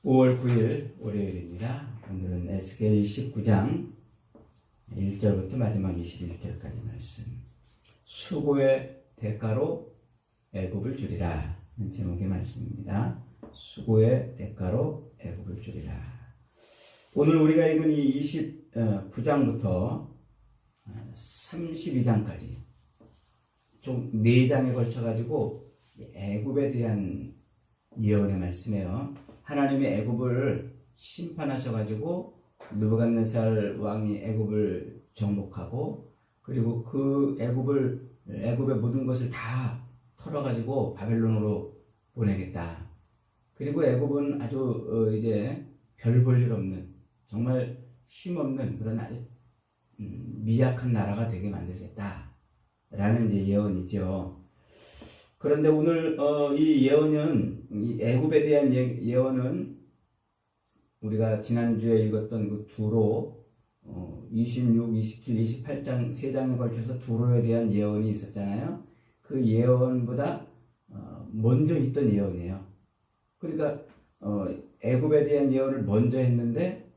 5월 9일 월요일입니다. 오늘은 에스겔 29장 1절부터 마지막 21절까지 말씀. 수고의 대가로 애굽을 주리라 는 제목의 말씀입니다. 수고의 대가로 애굽을 주리라. 오늘 우리가 읽은 이 29장부터 32장까지 총 4장에 걸쳐 가지고 애굽에 대한 예언의 말씀이에요. 하나님이 애굽을 심판하셔가지고 느부갓네살 왕이 애굽을 정복하고, 그리고 그 애굽의 모든 것을 다 털어가지고 바벨론으로 보내겠다. 그리고 애굽은 아주 이제 별 볼 일 없는, 정말 힘없는 그런 아주 미약한 나라가 되게 만들겠다라는 이제 예언이죠. 그런데 오늘 이 예언은, 이 애굽에 대한 예언은 우리가 지난주에 읽었던 그 두로 26, 27, 28장 3장에 걸쳐서 두로에 대한 예언이 있었잖아요. 그 예언보다 먼저 있던 예언이에요. 그러니까 애굽에 대한 예언을 먼저 했는데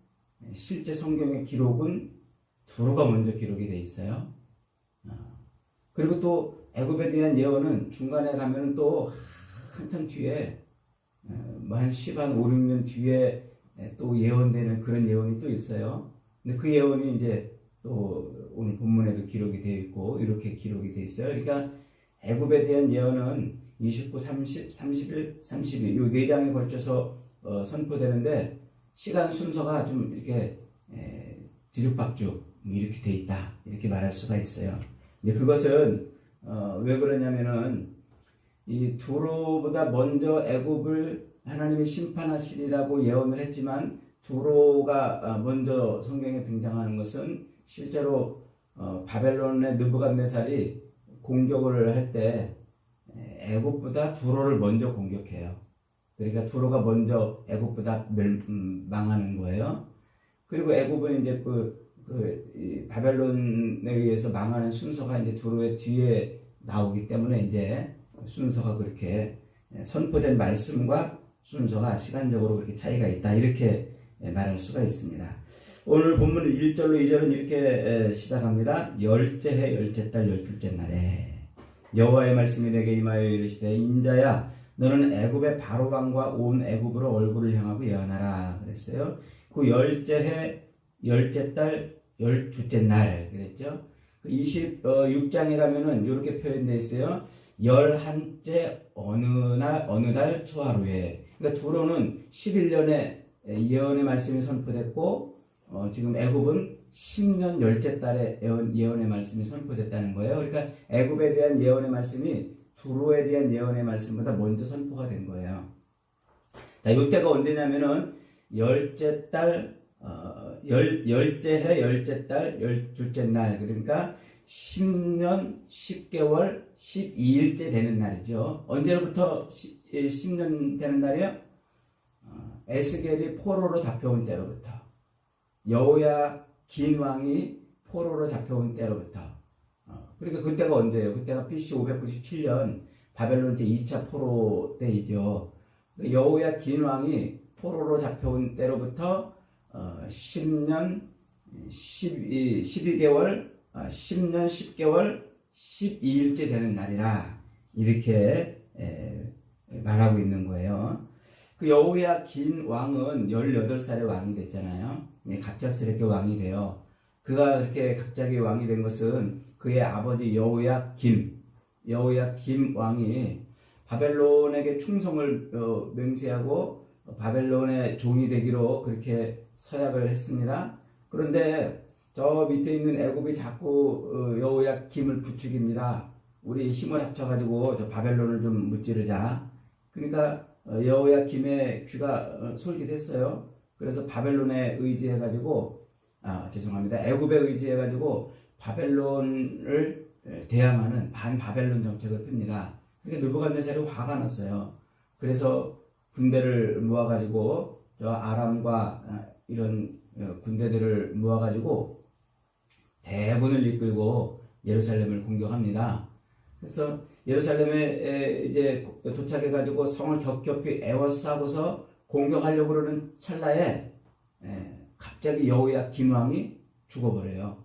실제 성경의 기록은 두로가 먼저 기록이 돼 있어요. 그리고 또 애굽에 대한 예언은 중간에 가면 또 한참 뒤에 한 5, 6년 뒤에 또 예언되는 그런 예언이 또 있어요. 근데 그 예언이 이제 또 오늘 본문에도 기록이 되어 있고 이렇게 기록이 되어 있어요. 그러니까 애굽에 대한 예언은 29, 30, 31, 32 이 4장에 걸쳐서 선포되는데 시간 순서가 좀 이렇게 뒤죽박죽 이렇게 돼 있다, 이렇게 말할 수가 있어요. 근데 그것은 왜 그러냐면은 이 두로보다 먼저 애굽을 하나님이 심판하시리라고 예언을 했지만, 두로가 먼저 성경에 등장하는 것은 실제로 바벨론의 느부갓네살이 공격을 할 때 애굽보다 두로를 먼저 공격해요. 그러니까 두로가 먼저 애굽보다 망하는 거예요. 그리고 애굽은 이제 바벨론에 의해서 망하는 순서가 이제 두로의 뒤에 나오기 때문에 이제 순서가 그렇게 선포된 말씀과 순서가 시간적으로 그렇게 차이가 있다, 이렇게 말할 수가 있습니다. 오늘 본문 1절로 2절은 이렇게 시작합니다. 열째 해 열째 달 열둘째 날에 여호와의 말씀이 내게 임하여 이르시되, 인자야 너는 애굽의 바로왕과 온 애굽으로 얼굴을 향하고 예언하라 그랬어요. 그 열째 해 열째 달 열둘째 날 그랬죠. 26장에 가면은 이렇게 표현되어 있어요. 11째 어느 달 초하루에. 그러니까 두로는 11년에 예언의 말씀이 선포됐고, 지금 애굽은 10년 열째 달에 예언의 말씀이 선포됐다는 거예요. 그러니까 애굽에 대한 예언의 말씀이 두로에 대한 예언의 말씀보다 먼저 선포가 된 거예요. 자, 이때가 언제냐면은 열째 해 열째 달 열둘째 날, 그러니까 10년 10개월 12일째 되는 날이죠. 언제로부터 10년 되는 날이요? 에스겔이 포로로 잡혀온 때로부터, 여호야긴 왕이 포로로 잡혀온 때로부터. 그러니까 그때가 언제예요? 그때가 BC 597년 바벨론 제2차 포로 때이죠. 여호야긴 왕이 포로로 잡혀온 때로부터 10년 12개월 10년 10개월 12일째 되는 날이라, 이렇게 말하고 있는 거예요. 그 여호야긴 왕은 18살에 왕이 됐잖아요. 갑작스럽게 왕이 돼요. 그가 그렇게 갑자기 왕이 된 것은 그의 아버지 여호야김 왕이 바벨론에게 충성을 맹세하고 바벨론의 종이 되기로 그렇게 서약을 했습니다. 그런데 저 밑에 있는 애굽이 자꾸 여호야김을 부추깁니다. 우리 힘을 합쳐가지고 저 바벨론을 좀 무찌르자. 그러니까 여호야김의 귀가 솔깃했어요. 그래서 바벨론에 의지해가지고, 애굽에 의지해가지고 바벨론을 대항하는 반바벨론 정책을 핍니다. 그러니까 느부갓네살이 화가 났어요. 그래서 군대를 모아가지고 저 아람과 이런 군대들을 모아가지고 대군을 이끌고 예루살렘을 공격합니다. 그래서 예루살렘에 이제 도착해가지고 성을 겹겹이 에워싸고서 공격하려고 그러는 찰나에 갑자기 여호야긴 왕이 죽어버려요.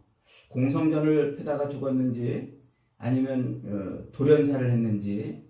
공성전을 펴다가 죽었는지 아니면 돌연사를 했는지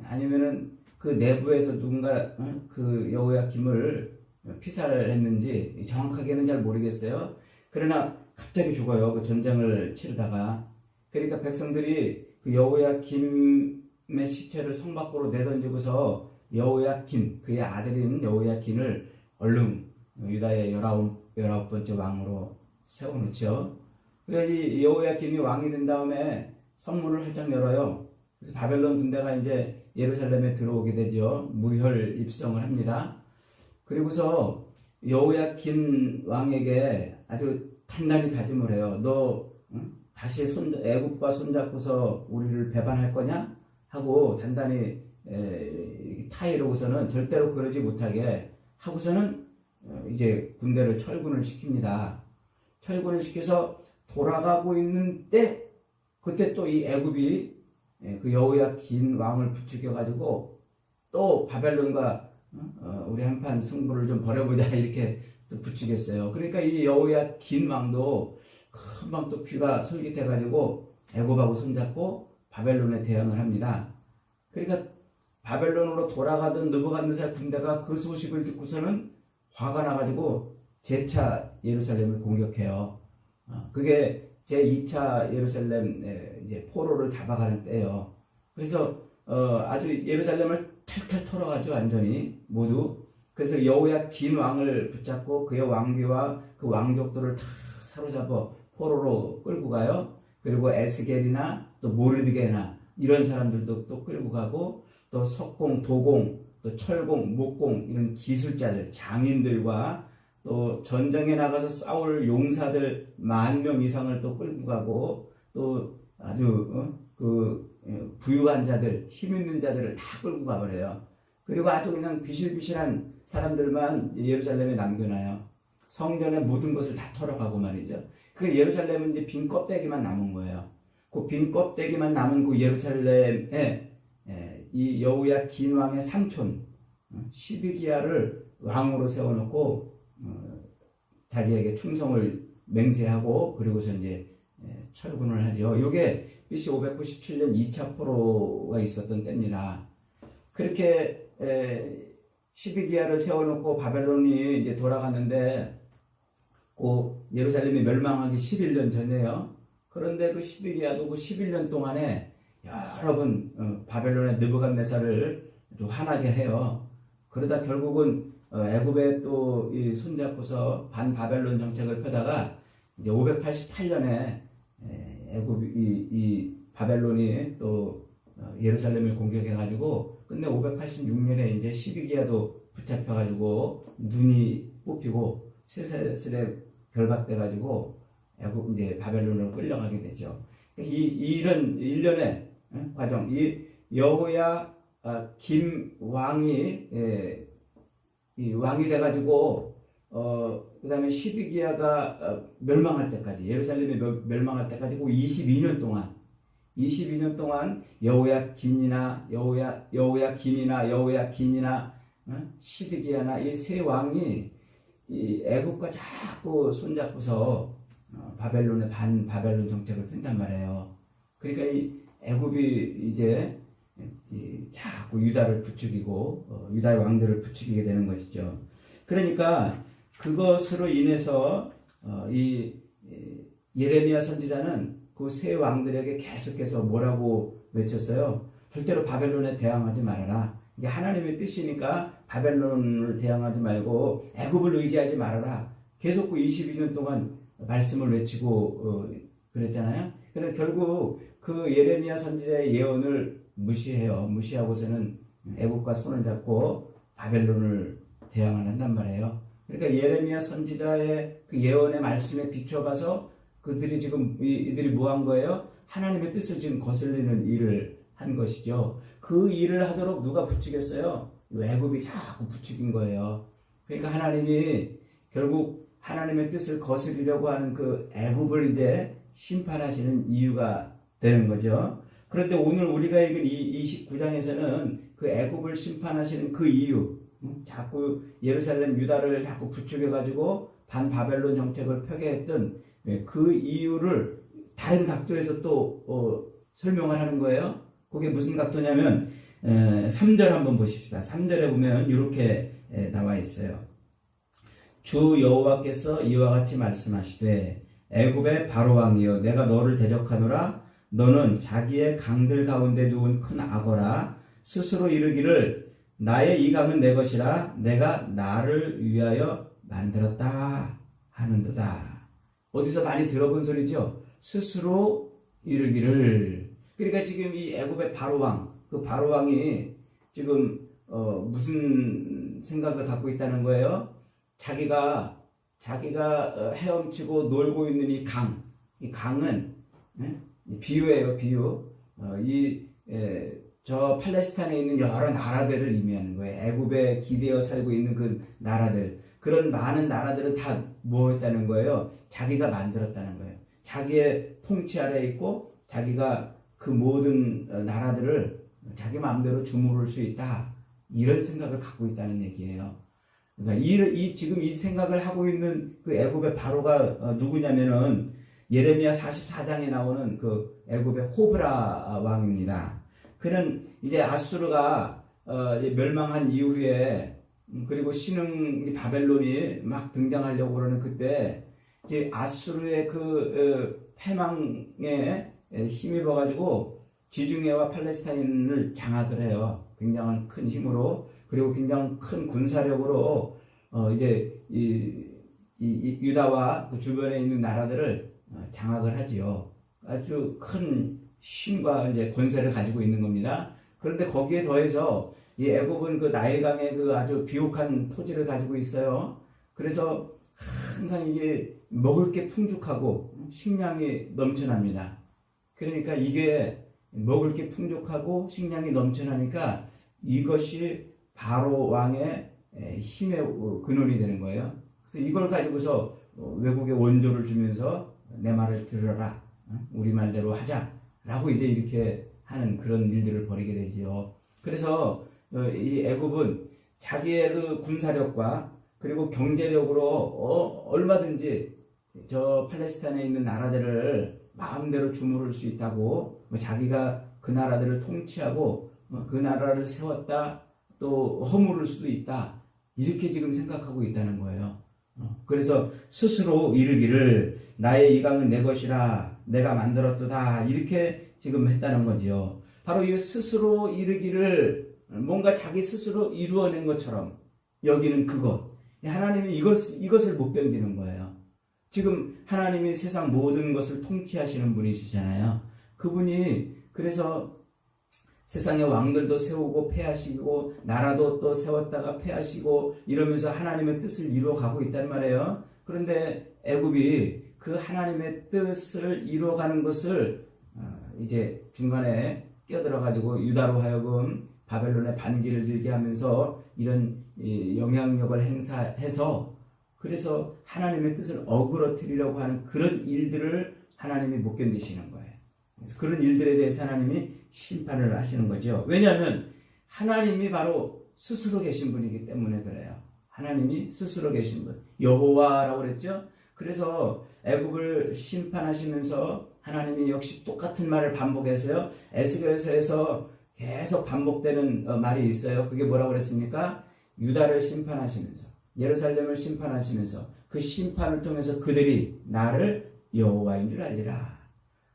아니면은 그 내부에서 누군가 그 여호야김을 피살을 했는지 정확하게는 잘 모르겠어요. 그러나 갑자기 죽어요. 그 전쟁을 치르다가. 그러니까 백성들이 그 여호야김의 시체를 성 밖으로 내던지고서 여호야긴 그의 아들인 여호야긴을 얼른 유다의 19번째 왕으로 세워놓죠. 그래서 이 여호야김이 왕이 된 다음에 성문을 활짝 열어요. 그래서 바벨론 군대가 이제 예루살렘에 들어오게 되죠. 무혈 입성을 합니다. 그리고서 여호야긴 왕에게 아주 단단히 다짐을 해요. 너 다시 애굽과 손잡고서 우리를 배반할 거냐? 하고 단단히 타이르고서는 절대로 그러지 못하게 하고서는 이제 군대를 철군을 시킵니다. 철군을 시켜서 돌아가고 있는 때 그때 또 이 애굽이 그 여호야긴 왕을 부추겨 가지고 또 바벨론과 우리 한판 승부를 좀 벌여보자 이렇게 또 부추겼어요. 그러니까 이 여호야긴 왕도 금방 또 귀가 솔깃해 가지고 애굽하고 손잡고 바벨론에 대항을 합니다. 그러니까 바벨론으로 돌아가던 느부갓네살 군대가 그 소식을 듣고서는 화가 나가지고 재차 예루살렘을 공격해요. 그게 제2차 예루살렘 이제 포로를 잡아가는 때예요. 그래서 아주 예루살렘을 탈탈 털어가죠. 완전히 모두. 그래서 여호야긴 왕을 붙잡고 그의 왕비와 그 왕족들을 다 사로잡아 포로로 끌고 가요. 그리고 에스겔이나 또 모르드게나 이런 사람들도 또 끌고 가고 또 석공, 도공, 또 철공, 목공 이런 기술자들, 장인들과 또 전쟁에 나가서 싸울 용사들 10,000명 이상을 또 끌고 가고 또 아주 부유한 자들, 힘 있는 자들을 다 끌고 가버려요. 그리고 아주 그냥 비실비실한 사람들만 예루살렘에 남겨놔요. 성전의 모든 것을 다 털어가고 말이죠. 그 예루살렘은 이제 빈 껍데기만 남은 거예요. 그 빈 껍데기만 남은 그 예루살렘에 이 여호야긴 왕의 삼촌 시드기야를 왕으로 세워놓고 자기에게 충성을 맹세하고 그리고서 이제 철군을 하죠. 이게 BC 597년 2차 포로가 있었던 때입니다. 그렇게 시드기야를 세워놓고 바벨론이 이제 돌아갔는데 그 예루살렘이 멸망하기 11년 전에요. 그런데 그 시드기야도 그 11년 동안에 여러 번 바벨론의 느부갓네살을 화나게 해요. 그러다 결국은 애굽에 또 손잡고서 반바벨론 정책을 펴다가 이제 588년에 애굽 이 바벨론이 또 예루살렘을 공격해가지고 끝내 586년에 이제 시드기야도 붙잡혀가지고 눈이 뽑히고 슬슬슬 결박돼가지고 애굽 이제 바벨론으로 끌려가게 되죠. 이런 일련의 과정, 이 여호야 김 왕이 이 왕이 돼가지고 그다음에 시드기야가 멸망할 때까지 예루살렘이 멸망할 때까지 그 22년 동안 여호야긴이나 시드기야나 이 세 왕이 이 애굽과 자꾸 손잡고서 바벨론의 반바벨론 정책을 핀단 말이에요. 그러니까 이 애굽이 이제 자꾸 유다를 부추기고 유다의 왕들을 부추기게 되는 것이죠. 그러니까 그것으로 인해서 이 예레미야 선지자는 그 세 왕들에게 계속해서 뭐라고 외쳤어요? 절대로 바벨론에 대항하지 말아라. 이게 하나님의 뜻이니까 바벨론을 대항하지 말고 애굽을 의지하지 말아라. 계속 그 22년 동안 말씀을 외치고 그랬잖아요. 그래서 결국 그 예레미야 선지자의 예언을 무시해요. 무시하고서는 애굽과 손을 잡고 바벨론을 대항을 한단 말이에요. 그러니까 예레미야 선지자의 그 예언의 말씀에 비춰가서 그들이 지금 이들이 뭐 한 거예요? 하나님의 뜻을 지금 거슬리는 일을 한 것이죠. 그 일을 하도록 누가 부추겼어요? 애굽이 자꾸 부추긴 거예요. 그러니까 하나님이 결국 하나님의 뜻을 거스리려고 하는 그 애굽을 이제 심판하시는 이유가 되는 거죠. 그런데 오늘 우리가 읽은 이 29장에서는 그 애굽을 심판하시는 그 이유, 자꾸 예루살렘 유다를 자꾸 부추겨가지고 반바벨론 정책을 펴게 했던 그 이유를 다른 각도에서 또 설명을 하는 거예요. 그게 무슨 각도냐면 3절 한번 보십시다. 3절에 보면 이렇게 나와 있어요. 주 여호와께서 이와 같이 말씀하시되 애굽의 바로 왕이여 내가 너를 대적하노라. 너는 자기의 강들 가운데 누운 큰 악어라. 스스로 이르기를 나의 이 강은 내 것이라 내가 나를 위하여 만들었다 하는도다. 어디서 많이 들어본 소리죠? 스스로 이르기를. 그러니까 지금 이 애굽의 바로왕, 그 바로왕이 지금 무슨 생각을 갖고 있다는 거예요? 자기가 헤엄치고 놀고 있는 이 강은 비유예요, 비유. 저 팔레스타인에 있는 여러 나라들을 의미하는 거예요. 애굽에 기대어 살고 있는 그 나라들, 그런 많은 나라들은 다 뭐였다는 거예요? 자기가 만들었다는 거예요. 자기의 통치 아래에 있고 자기가 그 모든 나라들을 자기 마음대로 주무를 수 있다. 이런 생각을 갖고 있다는 얘기예요. 그러니까 지금 이 생각을 하고 있는 그 애굽의 바로가 누구냐면은 예레미야 44장에 나오는 그 애굽의 호브라 왕입니다. 그는 이제 아수르가 멸망한 이후에 그리고 신흥 바벨론이 막 등장하려고 그러는 그때 이제 아수르의 그 패망에 힘입어 가지고 지중해와 팔레스타인을 장악을 해요. 굉장한 큰 힘으로, 그리고 굉장히 큰 군사력으로 이제 이 유다와 그 주변에 있는 나라들을 장악을 하지요. 아주 큰 힘과 이제 권세를 가지고 있는 겁니다. 그런데 거기에 더해서 이 애굽은 그 나일강의 그 아주 비옥한 토지를 가지고 있어요. 그래서 항상 이게 먹을 게 풍족하고 식량이 넘쳐납니다. 그러니까 이게 먹을 게 풍족하고 식량이 넘쳐나니까 이것이 바로 왕의 힘의 근원이 되는 거예요. 그래서 이걸 가지고서 외국에 원조를 주면서 내 말을 들어라, 우리 말대로 하자라고 이제 이렇게 하는 그런 일들을 벌이게 되지요. 그래서 이 애굽은 자기의 그 군사력과 그리고 경제력으로 얼마든지 저 팔레스타인에 있는 나라들을 마음대로 주무를 수 있다고, 자기가 그 나라들을 통치하고 그 나라를 세웠다, 또 허물을 수도 있다, 이렇게 지금 생각하고 있다는 거예요. 그래서 스스로 이르기를 나의 이 강은 내 것이라 내가 만들었도다, 이렇게 지금 했다는 거지요. 바로 이 스스로 이르기를 뭔가 자기 스스로 이루어낸 것처럼 여기는 그것, 하나님이 이것을 못 견디는 거예요. 지금 하나님이 세상 모든 것을 통치하시는 분이시잖아요. 그분이 그래서 세상의 왕들도 세우고 패하시고 나라도 또 세웠다가 패하시고 이러면서 하나님의 뜻을 이루어가고 있단 말이에요. 그런데 애굽이 그 하나님의 뜻을 이루어가는 것을 이제 중간에 끼어들어가지고 유다로 하여금 바벨론의 반기를 들게 하면서 이런 영향력을 행사해서 그래서 하나님의 뜻을 어그러뜨리려고 하는 그런 일들을 하나님이 못 견디시는 거예요. 그래서 그런 일들에 대해서 하나님이 심판을 하시는 거죠. 왜냐하면 하나님이 바로 스스로 계신 분이기 때문에 그래요. 하나님이 스스로 계신 분, 여호와라고 그랬죠. 그래서 애굽을 심판하시면서 하나님이 역시 똑같은 말을 반복해서요. 에스겔서에서 계속 반복되는 말이 있어요. 그게 뭐라고 그랬습니까? 유다를 심판하시면서, 예루살렘을 심판하시면서 그 심판을 통해서 그들이 나를 여호와인 줄 알리라.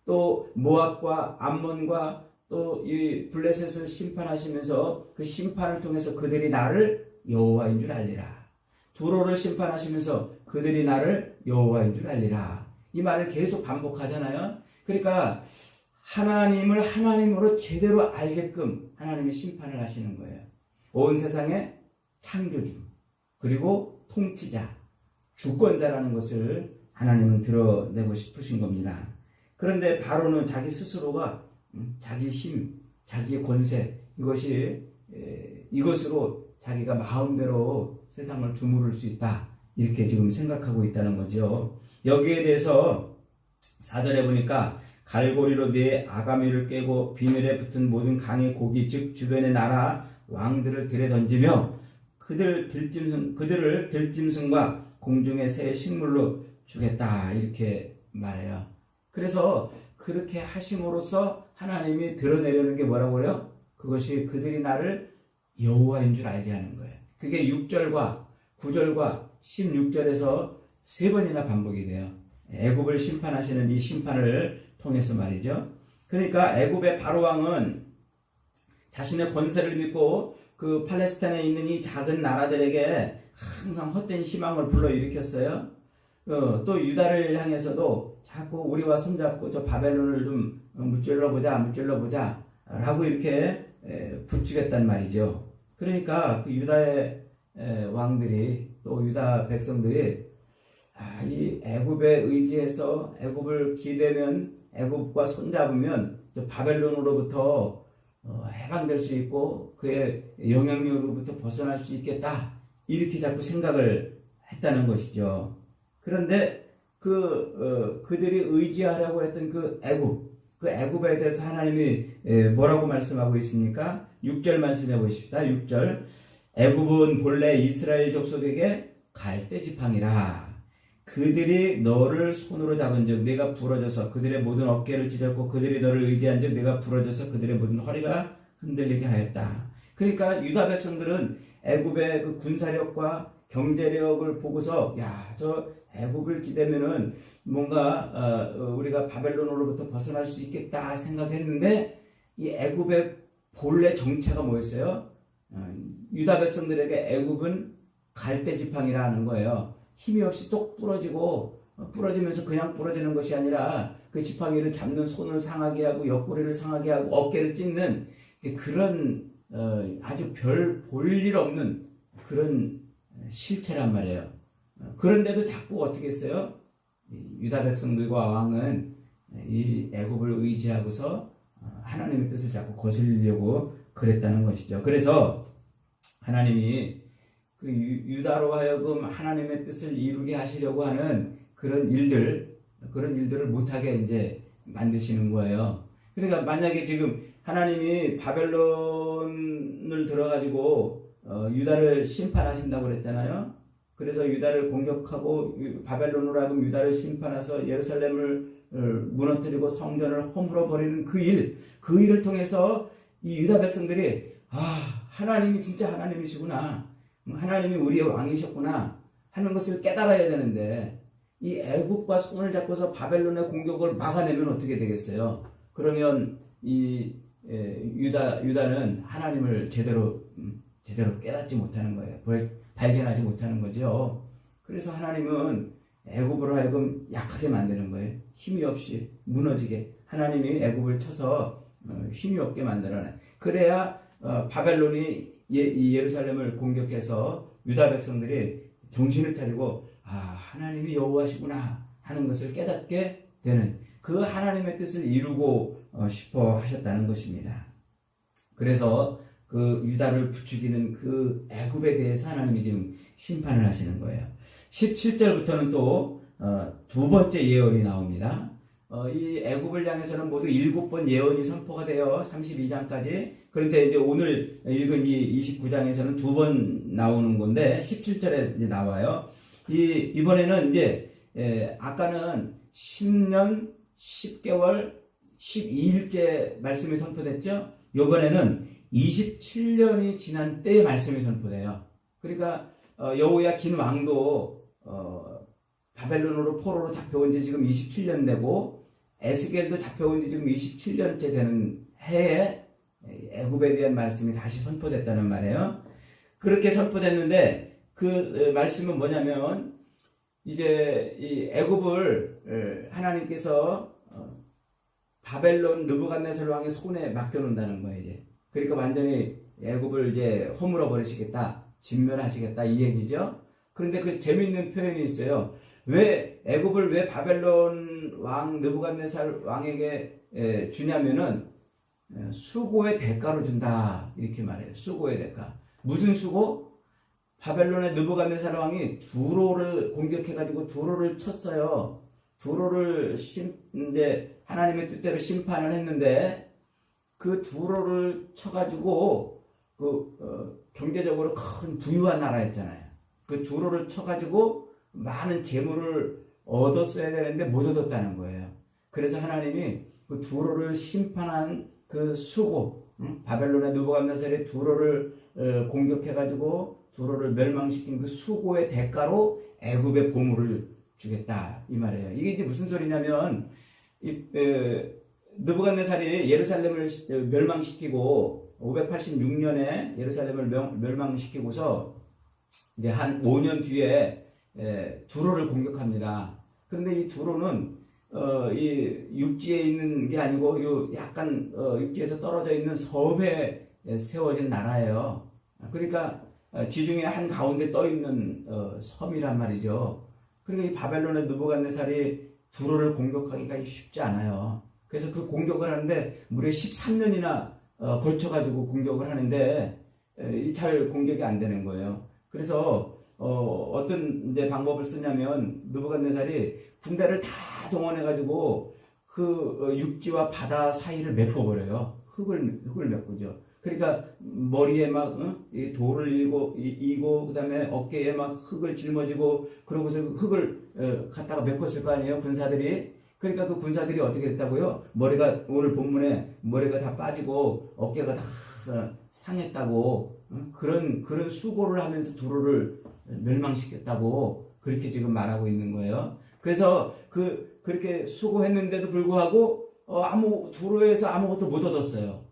또 모압과 암몬과 또 이 블레셋을 심판하시면서 그 심판을 통해서 그들이 나를 여호와인 줄 알리라. 두로를 심판하시면서 그들이 나를 여호와인 줄 알리라. 이 말을 계속 반복하잖아요. 그러니까 하나님을 하나님으로 제대로 알게끔 하나님이 심판을 하시는 거예요. 온 세상의 창조주, 그리고 통치자, 주권자라는 것을 하나님은 드러내고 싶으신 겁니다. 그런데 바로는 자기 스스로가 자기 힘, 자기의 권세, 이것으로 자기가 마음대로 세상을 주무를 수 있다, 이렇게 지금 생각하고 있다는 거죠. 여기에 대해서 4절에 보니까 갈고리로 네 아가미를 깨고 비늘에 붙은 모든 강의 고기 즉 주변의 나라 왕들을 들에 던지며 그들을 들짐승과 공중의 새 식물로 주겠다 이렇게 말해요. 그래서 그렇게 하심으로써 하나님이 드러내려는 게 뭐라고요? 그것이 그들이 나를 여호와인 줄 알게 하는 거예요. 그게 6절과 9절과 16절에서 세 번이나 반복이 돼요. 애굽을 심판하시는 이 심판을 통해서 말이죠. 그러니까 애굽의 바로 왕은 자신의 권세를 믿고 그 팔레스타인에 있는 이 작은 나라들에게 항상 헛된 희망을 불러일으켰어요. 또 유다를 향해서도 자꾸 우리와 손잡고 저 바벨론을 좀 무찔러보자 라고 이렇게 부추겼단 말이죠. 그러니까 그 유다의 왕들이 또 유다 백성들이 이 애굽에 의지해서 애굽을 기대면 애굽과 손잡으면 또 바벨론으로부터 해방될 수 있고 그의 영향력으로부터 벗어날 수 있겠다 이렇게 자꾸 생각을 했다는 것이죠. 그런데 그들이 의지하려고 했던 그 애굽에 대해서 하나님이 뭐라고 말씀하고 있습니까? 6절 말씀해 보십시다. 6절 애굽은 본래 이스라엘 족속에게 갈대 지팡이라. 그들이 너를 손으로 잡은즉 네가 부러져서 그들의 모든 어깨를 찢었고 그들이 너를 의지한즉 네가 부러져서 그들의 모든 허리가 흔들리게 하였다. 그러니까 유다 백성들은 애굽의 그 군사력과 경제력을 보고서 저 애굽을 기대면은 뭔가 우리가 바벨론으로부터 벗어날 수 있겠다 생각했는데 이 애굽의 본래 정체가 뭐였어요? 유다 백성들에게 애굽은 갈대 지팡이라는 거예요. 힘이 없이 똑 부러지면서 그냥 부러지는 것이 아니라 그 지팡이를 잡는 손을 상하게 하고 옆구리를 상하게 하고 어깨를 찢는 그런 아주 별 볼 일 없는 그런 실체란 말이에요. 그런데도 자꾸 어떻게 했어요? 유다 백성들과 왕은 이 애굽을 의지하고서 하나님의 뜻을 자꾸 거슬리려고 그랬다는 것이죠. 그래서 하나님이 그 유다로 하여금 하나님의 뜻을 이루게 하시려고 하는 그런 일들을 못하게 이제 만드시는 거예요. 그러니까 만약에 지금 하나님이 바벨론을 들어가지고 유다를 심판하신다고 그랬잖아요. 그래서 유다를 공격하고 바벨론으로 하여금 유다를 심판해서 예루살렘을 무너뜨리고 성전을 허물어 버리는 그 일을 통해서 이 유다 백성들이 하나님이 진짜 하나님이시구나. 하나님이 우리의 왕이셨구나 하는 것을 깨달아야 되는데 이 애굽과 손을 잡고서 바벨론의 공격을 막아내면 어떻게 되겠어요? 그러면 이 유다는 하나님을 제대로 깨닫지 못하는 거예요. 발견하지 못하는 거죠. 그래서 하나님은 애굽으로 하여금 약하게 만드는 거예요. 힘이 없이 무너지게 하나님이 애굽을 쳐서 힘이 없게 만들어내. 그래야 바벨론이 예루살렘을 공격해서 유다 백성들이 정신을 차리고 하나님이 여호와시구나 하는 것을 깨닫게 되는 그 하나님의 뜻을 이루고 싶어 하셨다는 것입니다. 그래서 그 유다를 부추기는 그 애굽에 대해서 하나님이 지금 심판을 하시는 거예요. 17절부터는 또 두 번째 예언이 나옵니다. 이 애굽을 향해서는 모두 7번 예언이 선포가 돼요. 32장까지. 그런데 이제 오늘 읽은 이 29장에서는 2번 나오는 건데 17절에 이제 나와요. 이번에는 이제 아까는 10년 10개월 12일째 말씀이 선포됐죠. 이번에는 27년이 지난 때의 말씀이 선포돼요. 그러니까 여호야긴 왕도 바벨론으로 포로로 잡혀온 지 지금 27년 되고 에스겔도 잡혀온 지 지금 27년째 되는 해에 애굽에 대한 말씀이 다시 선포됐다는 말이에요. 그렇게 선포됐는데 그 말씀은 뭐냐면 이제 이 애굽을 하나님께서 바벨론 느부갓네살 왕의 손에 맡겨놓는다는 거예요. 이제. 그러니까 완전히 애굽을 이제 허물어 버리시겠다, 진멸하시겠다 이 얘기죠. 그런데 그 재밌는 표현이 있어요. 왜 애굽을 왜 바벨론 왕 느부갓네살 왕에게 주냐면은 수고의 대가로 준다 이렇게 말해요. 수고의 대가. 무슨 수고? 바벨론의 느부갓네살 왕이 두로를 공격해가지고 두로를 쳤어요. 두로를 이제 하나님의 뜻대로 심판을 했는데 그 두로를 쳐가지고 경제적으로 큰 부유한 나라였잖아요. 그 두로를 쳐가지고 많은 재물을 얻었어야 되는데 못 얻었다는 거예요. 그래서 하나님이 그 두로를 심판한 그 수고, 바벨론의 느부갓네살이 두로를 공격해가지고 두로를 멸망시킨 그 수고의 대가로 애굽의 보물을 주겠다 이 말이에요. 이게 이제 무슨 소리냐면 느부갓네살이 예루살렘을 멸망시키고 586년에 예루살렘을 멸망시키고서 이제 한 5년 뒤에 두로를 공격합니다. 그런데 이 두로는 이 육지에 있는 게 아니고 요 약간 육지에서 떨어져 있는 섬에 세워진 나라예요. 그러니까 지중해 한 가운데 떠 있는 섬이란 말이죠. 그러니까 이 바벨론의 느부갓네살이 두로를 공격하기가 쉽지 않아요. 그래서 그 공격을 하는데 무려 13년이나 걸쳐가지고 공격을 하는데 잘 공격이 안 되는 거예요. 그래서 어떤 이제 방법을 쓰냐면 느부갓네살이 군대를 다 동원해가지고 그 육지와 바다 사이를 메꿔버려요. 흙을 메꾸죠. 그러니까 머리에 막 돌을 이고 그다음에 어깨에 막 흙을 짊어지고 그러고서 흙을 갖다가 메꿨을 거 아니에요, 군사들이. 그러니까 그 군사들이 어떻게 했다고요? 머리가 오늘 본문에 머리가 다 빠지고 어깨가 다 상했다고 그런 수고를 하면서 두로를 멸망시켰다고 그렇게 지금 말하고 있는 거예요. 그래서 그렇게 수고했는데도 불구하고 두로에서 아무것도 못 얻었어요.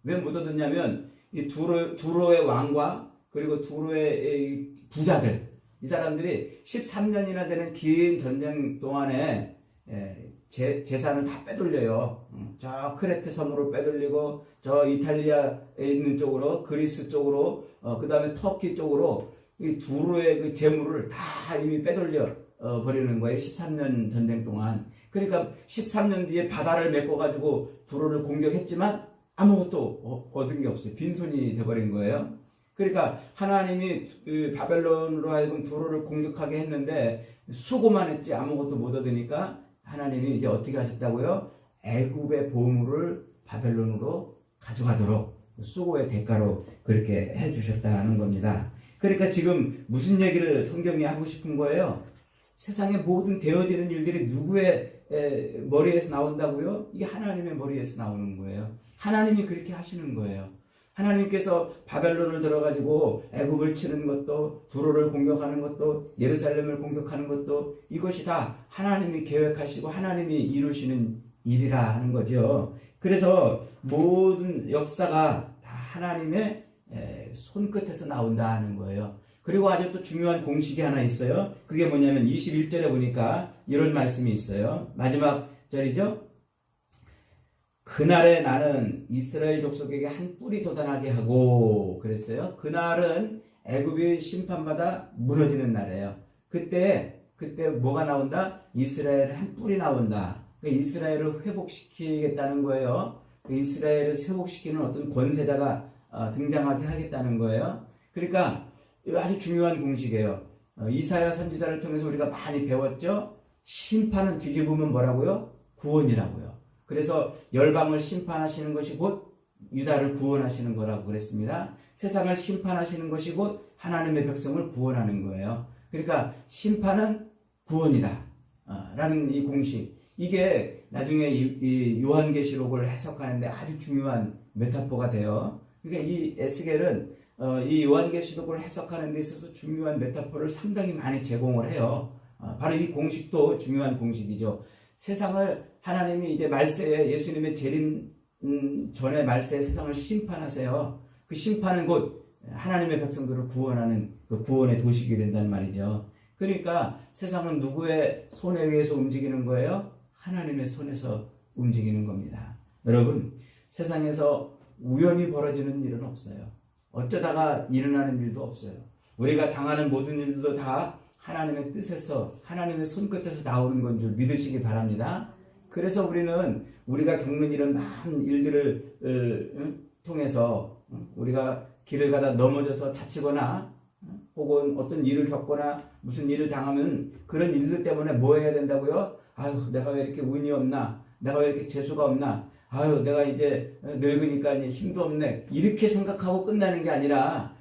왜 못 얻었냐면 이 두로의 왕과 그리고 두로의 부자들 이 사람들이 13년이나 되는 긴 전쟁 동안에 재산을 다 빼돌려요. 저 크레테 섬으로 빼돌리고 저 이탈리아에 있는 쪽으로 그리스 쪽으로 그 다음에 터키 쪽으로 이 두로의 그 재물을 다 이미 빼돌려 버리는 거예요. 13년 전쟁 동안. 그러니까 13년 뒤에 바다를 메꿔가지고 두로를 공격했지만 아무것도 얻은 게 없어요. 빈손이 돼버린 거예요. 그러니까 하나님이 바벨론으로 하여금 두로를 공격하게 했는데 수고만 했지 아무것도 못 얻으니까 하나님이 이제 어떻게 하셨다고요? 애굽의 보물을 바벨론으로 가져가도록 수고의 대가로 그렇게 해주셨다는 겁니다. 그러니까 지금 무슨 얘기를 성경이 하고 싶은 거예요? 세상의 모든 되어지는 일들이 누구의 머리에서 나온다고요? 이게 하나님의 머리에서 나오는 거예요. 하나님이 그렇게 하시는 거예요. 하나님께서 바벨론을 들어가지고 애굽을 치는 것도 두로를 공격하는 것도 예루살렘을 공격하는 것도 이것이 다 하나님이 계획하시고 하나님이 이루시는 일이라 하는 거죠. 그래서 모든 역사가 다 하나님의 손끝에서 나온다 하는 거예요. 그리고 아주 또 중요한 공식이 하나 있어요. 그게 뭐냐면 21절에 보니까 이런 말씀이 있어요. 마지막 절이죠. 그날에 나는 이스라엘 족속에게 한 뿔이 돋아나게 하고 그랬어요. 그날은 애굽이 심판받아 무너지는 날이에요. 그때 뭐가 나온다? 이스라엘 한 뿔이 나온다. 이스라엘을 회복시키겠다는 거예요. 이스라엘을 회복시키는 어떤 권세자가 등장하게 하겠다는 거예요. 그러니까 아주 중요한 공식이에요. 이사야 선지자를 통해서 우리가 많이 배웠죠. 심판은 뒤집으면 뭐라고요? 구원이라고요. 그래서 열방을 심판하시는 것이 곧 유다를 구원하시는 거라고 그랬습니다. 세상을 심판하시는 것이 곧 하나님의 백성을 구원하는 거예요. 그러니까 심판은 구원이다 라는 이 공식, 이게 나중에 이 요한계시록을 해석하는데 아주 중요한 메타포가 돼요. 그러니까 이 에스겔은 이 요한계시록을 해석하는 데 있어서 중요한 메타포를 상당히 많이 제공을 해요. 바로 이 공식도 중요한 공식이죠. 세상을 하나님이 이제 말세에 예수님의 재림 전에 말세에 세상을 심판하세요. 그 심판은 곧 하나님의 백성들을 구원하는 그 구원의 도식이 된다는 말이죠. 그러니까 세상은 누구의 손에 의해서 움직이는 거예요? 하나님의 손에서 움직이는 겁니다. 여러분, 세상에서 우연히 벌어지는 일은 없어요. 어쩌다가 일어나는 일도 없어요. 우리가 당하는 모든 일들도 다 하나님의 뜻에서, 하나님의 손끝에서 나오는 건 줄 믿으시기 바랍니다. 그래서 우리가 겪는 이런 많은 일들을 통해서 우리가 길을 가다 넘어져서 다치거나 혹은 어떤 일을 겪거나 무슨 일을 당하면 그런 일들 때문에 뭐 해야 된다고요? 아유, 내가 왜 이렇게 운이 없나? 내가 왜 이렇게 재수가 없나? 아유, 내가 이제 늙으니까 이제 힘도 없네. 이렇게 생각하고 끝나는 게 아니라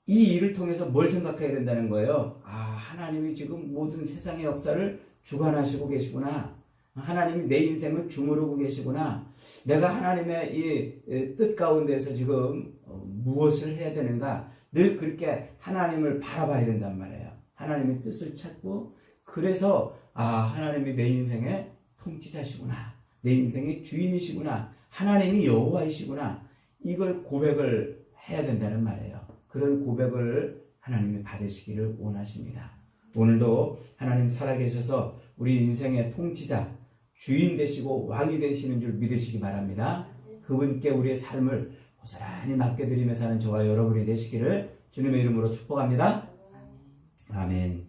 이 일을 통해서 뭘 생각해야 된다는 거예요. 아, 하나님이 지금 모든 세상의 역사를 주관하시고 계시구나. 하나님이 내 인생을 주무르고 계시구나. 내가 하나님의 이 뜻 가운데서 지금 무엇을 해야 되는가? 늘 그렇게 하나님을 바라봐야 된단 말이에요. 하나님의 뜻을 찾고, 그래서 하나님이 내 인생의 통치자시구나. 내 인생의 주인이시구나. 하나님이 여호와이시구나. 이걸 고백을 해야 된다는 말이에요. 그런 고백을 하나님이 받으시기를 원하십니다. 오늘도 하나님 살아계셔서 우리 인생의 통치자, 주인 되시고 왕이 되시는 줄 믿으시기 바랍니다. 그분께 우리의 삶을 고스란히 맡겨드리며 사는 저와 여러분이 되시기를 주님의 이름으로 축복합니다. 아멘.